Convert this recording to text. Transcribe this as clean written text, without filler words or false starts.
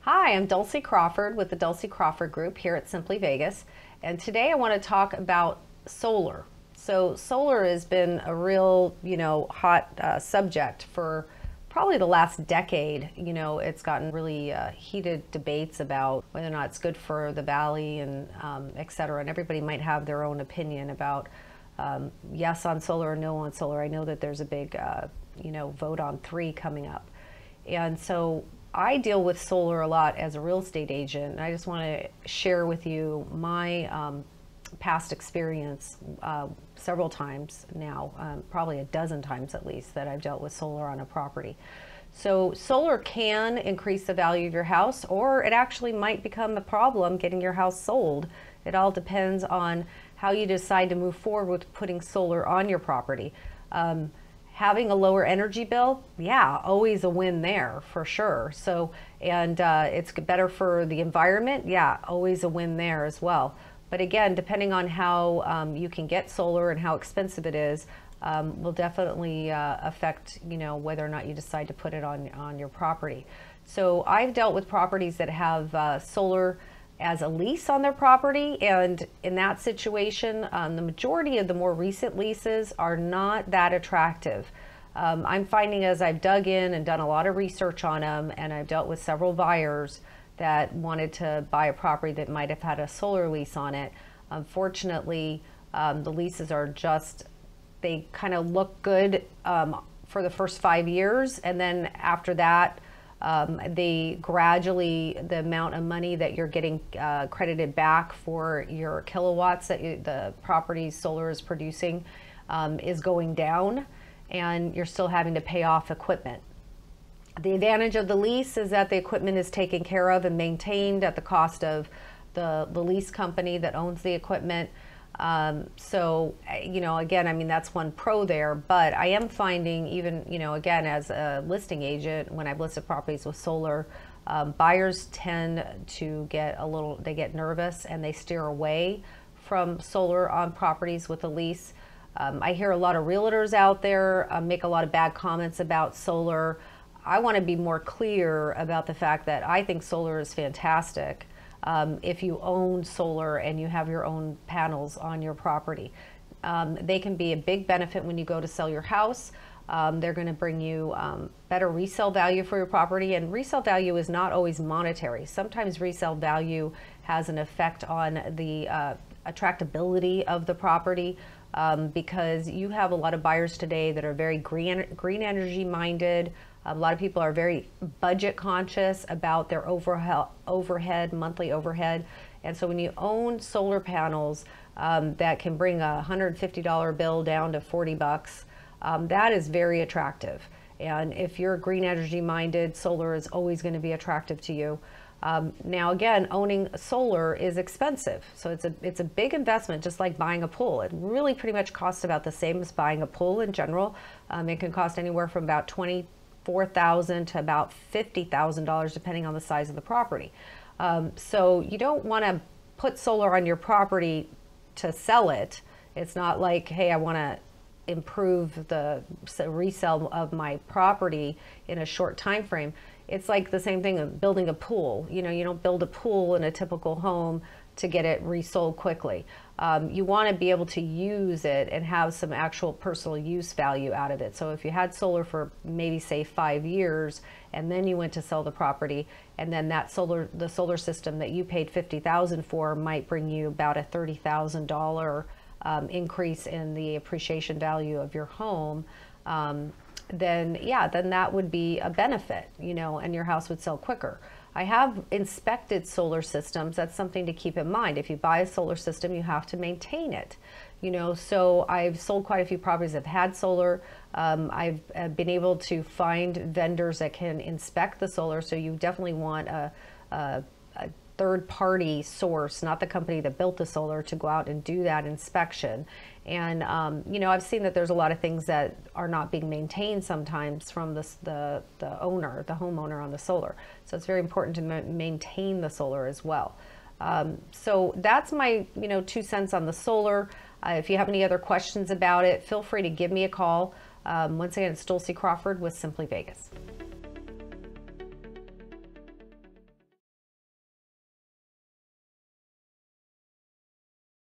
Hi, I'm Dulcie Crawford with the Dulcie Crawford Group here at Simply Vegas, and today I want to talk about solar. So solar has been a real, hot subject for probably the last decade. It's gotten really heated debates about whether or not it's good for the valley and et cetera, and everybody might have their own opinion about yes on solar or no on solar. I know that there's a big, vote on 3 coming up. And so I deal with solar a lot as a real estate agent, and I just want to share with you my past experience several times now, probably a dozen times at least, that I've dealt with solar on a property. So solar can increase the value of your house, or it actually might become a problem getting your house sold. It all depends on how you decide to move forward with putting solar on your property. Having a lower energy bill, yeah, always a win there for sure. So, and it's better for the environment, yeah, always a win there as well. But again, depending on how you can get solar and how expensive it is, will definitely affect, whether or not you decide to put it on your property. So I've dealt with properties that have solar as a lease on their property, and in that situation, the majority of the more recent leases are not that attractive. I'm finding, as I've dug in and done a lot of research on them, and I've dealt with several buyers that wanted to buy a property that might have had a solar lease on it. Unfortunately, the leases are just, they kind of look good for the first 5 years, and then after that, they gradually, the amount of money that you're getting credited back for your kilowatts that the property's solar is producing is going down, and you're still having to pay off equipment. The advantage of the lease is that the equipment is taken care of and maintained at the cost of the lease company that owns the equipment. So, again, I mean, that's one pro there, but I am finding even, again, as a listing agent, when I've listed properties with solar, buyers tend to get they get nervous and they steer away from solar on properties with a lease. I hear a lot of realtors out there make a lot of bad comments about solar. I want to be more clear about the fact that I think solar is fantastic. If you own solar and you have your own panels on your property. They can be a big benefit when you go to sell your house. They're going to bring you better resale value for your property, and resale value is not always monetary. Sometimes resale value has an effect on the attractability of the property, because you have a lot of buyers today that are very green energy minded. A lot of people are very budget conscious about their overhead, monthly overhead. And so when you own solar panels that can bring a $150 bill down to 40 bucks, that is very attractive. And if you're green energy minded, solar is always going to be attractive to you. Now again, owning solar is expensive. So it's a big investment, just like buying a pool. It really pretty much costs about the same as buying a pool in general. It can cost anywhere from about $24,000 to about $50,000 depending on the size of the property. So you don't want to put solar on your property to sell it. It's not like, hey, I want to improve the resale of my property in a short time frame. It's like the same thing of building a pool. You don't build a pool in a typical home to get it resold quickly. You want to be able to use it and have some actual personal use value out of it. So if you had solar for maybe say 5 years, and then you went to sell the property, and then the solar system that you paid $50,000 for might bring you about a $30,000 increase in the appreciation value of your home, then that would be a benefit, and your house would sell quicker. I have inspected solar systems. That's something to keep in mind. If you buy a solar system, you have to maintain it. So I've sold quite a few properties that have had solar. I've been able to find vendors that can inspect the solar. So you definitely want a third-party source, not the company that built the solar, to go out and do that inspection. And I've seen that there's a lot of things that are not being maintained sometimes from the homeowner on the solar. So it's very important to maintain the solar as well. So that's my 2 cents on the solar. If you have any other questions about it, feel free to give me a call. Once again, it's Dulcie Crawford with Simply Vegas.